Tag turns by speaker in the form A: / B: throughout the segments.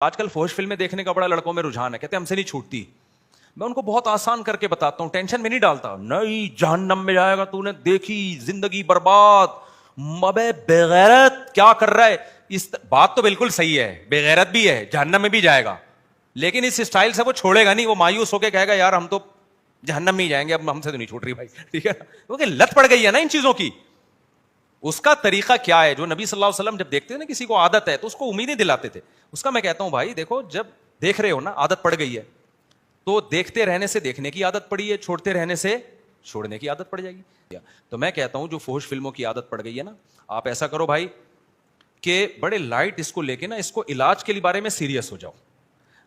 A: آج کل فوش فلمیں دیکھنے کا بڑا لڑکوں میں رجحان ہے, کہتے ہیں ہم سے نہیں چھوٹتی. میں ان کو بہت آسان کر کے بتاتا ہوں, ٹینشن میں نہیں ڈالتا. نہیں جہنم میں جائے گا, تو نے دیکھی زندگی برباد, مبے بغیرت کیا کر رہا ہے. اس بات تو بالکل صحیح ہے, بغیرت بھی ہے, جہنم میں بھی جائے گا, لیکن اس اسٹائل سے وہ چھوڑے گا نہیں. وہ مایوس ہو کے کہے گا یار ہم تو جہنم میں ہی جائیں گے, اب ہم سے تو نہیں چھوٹ رہی بھائی, ٹھیک ہے, کیونکہ لت پڑ گئی ہے نا ان چیزوں کی. اس کا طریقہ کیا ہے, جو نبی صلی اللہ علیہ وسلم جب دیکھتے ہیں نا کسی کو عادت ہے تو اس کو امیدیں دلاتے تھے. اس کا میں کہتا ہوں بھائی دیکھو, جب دیکھ رہے ہو نا عادت پڑ گئی ہے, تو دیکھتے رہنے سے دیکھنے کی عادت پڑی ہے, چھوڑتے رہنے سے چھوڑنے کی عادت پڑ جائے گی. تو میں کہتا ہوں جو فحش فلموں کی عادت پڑ گئی ہے نا, آپ ایسا کرو بھائی کہ بڑے لائٹ اس کو لے کے نا, اس کو علاج کے بارے میں سیریس ہو جاؤ.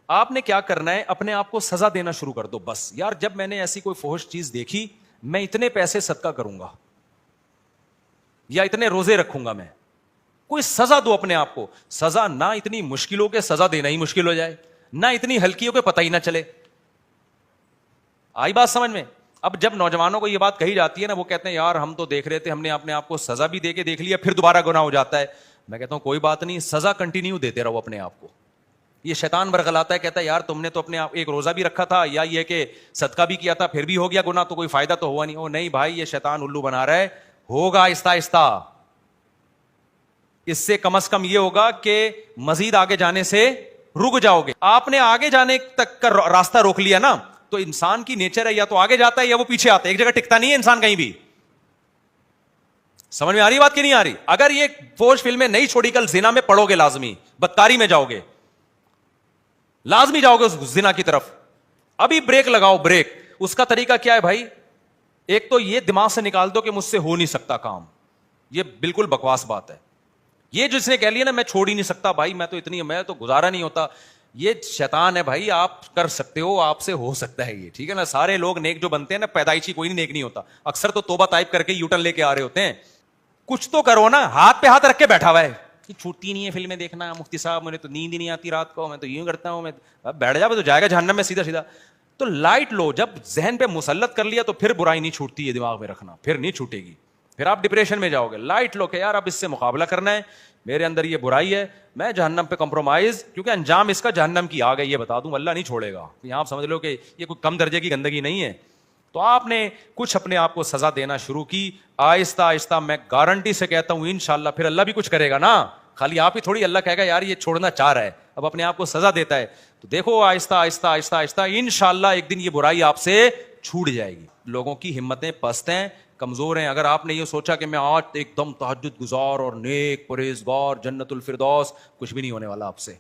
A: آپ نے کیا کرنا ہے, اپنے آپ کو سزا دینا شروع کر دو. بس یار جب میں نے ایسی کوئی فحش چیز دیکھی, میں اتنے پیسے صدقہ کروں گا یا اتنے روزے رکھوں گا. میں کوئی سزا دو اپنے آپ کو. سزا نہ اتنی مشکل ہو کہ سزا دینا ہی مشکل ہو جائے, نہ اتنی ہلکی ہو کہ پتہ ہی نہ چلے. آئی بات سمجھ میں؟ اب جب نوجوانوں کو یہ بات کہی جاتی ہے نا, وہ کہتے ہیں یار ہم تو دیکھ رہے تھے, ہم نے اپنے آپ کو سزا بھی دے کے دیکھ لیا, پھر دوبارہ گناہ ہو جاتا ہے. میں کہتا ہوں کوئی بات نہیں, سزا کنٹینیو دیتے رہو اپنے آپ کو. یہ شیطان برغلاتا ہے, کہتا ہے یار تم نے تو اپنے آپ ایک روزہ بھی رکھا تھا, یا یہ کہ صدقہ بھی کیا تھا, پھر بھی ہو گیا گناہ, تو کوئی فائدہ تو ہوا نہیں. او نہیں بھائی, یہ شیطان الو بنا رہا ہے, ہوگا آہستہ آہستہ. اس سے کم از کم یہ ہوگا کہ مزید آگے جانے سے رک جاؤ گے. آپ نے آگے جانے تک کا راستہ روک لیا نا, تو انسان کی نیچر ہے یا تو آگے جاتا ہے یا وہ پیچھے آتا ہے, ایک جگہ ٹکتا نہیں ہے انسان کہیں بھی. سمجھ میں آ رہی بات کہ نہیں آ رہی؟ اگر یہ فحش فلمیں نہیں چھوڑی, کل زنا میں پڑو گے, لازمی بدکاری میں جاؤ گے, لازمی جاؤ گے اس زنا کی طرف. ابھی بریک لگاؤ, بریک. اس کا طریقہ کیا ہے بھائی؟ ایک تو یہ دماغ سے نکال دو کہ مجھ سے ہو نہیں سکتا کام, یہ بالکل بکواس بات ہے. یہ جس نے کہہ لیا نا میں چھوڑ ہی نہیں سکتا بھائی, میں تو اتنی, میں تو گزارا نہیں ہوتا, یہ شیطان ہے بھائی. آپ کر سکتے ہو, آپ سے ہو سکتا ہے یہ, ٹھیک ہے نا. سارے لوگ نیک جو بنتے ہیں نا, پیدائشی کوئی نہیں نیک نہیں ہوتا. اکثر تو توبہ طائب کر کے یوٹن لے کے آ رہے ہوتے ہیں. کچھ تو کرو نا, ہاتھ پہ ہاتھ رکھ کے بیٹھا ہوا ہے کہ چھوٹتی نہیں ہے فلمیں دیکھنا, مفتی صاحب مجھے تو نیند ہی نہیں آتی رات کو, میں تو یوں کرتا ہوں, میں بیٹھ جا, تو جائے گا جہنم میں سیدھا سیدھا. تو لائٹ لو, جب ذہن پہ مسلط کر لیا تو پھر برائی نہیں چھوٹتی ہے, دماغ میں رکھنا, پھر نہیں چھوٹے گی, پھر آپ ڈپریشن میں جاؤ گے. لائٹ لو کہ یار اب اس سے مقابلہ کرنا ہے, میرے اندر یہ برائی ہے, میں جہنم پہ کمپرومائز, کیونکہ انجام اس کا جہنم کی آ گئی, یہ بتا دوں, اللہ نہیں چھوڑے گا. یہاں آپ سمجھ لو کہ یہ کوئی کم درجے کی گندگی نہیں ہے. تو آپ نے کچھ اپنے آپ کو سزا دینا شروع کی, آہستہ آہستہ. میں گارنٹی سے کہتا ہوں انشاءاللہ پھر اللہ بھی کچھ کرے گا نا, خالی آپ ہی تھوڑی. اللہ کہے گا یار یہ چھوڑنا چاہ رہا ہے, اب اپنے آپ کو سزا دیتا ہے. تو دیکھو آہستہ آہستہ آہستہ آہستہ انشاءاللہ ایک دن یہ برائی آپ سے چھوٹ جائے گی. لوگوں کی ہمتیں پست ہیں, کمزور ہیں. اگر آپ نے یہ سوچا کہ میں آج ایک دم تہجد گزار اور نیک پرہیزگار, جنت الفردوس, کچھ بھی نہیں ہونے والا آپ سے.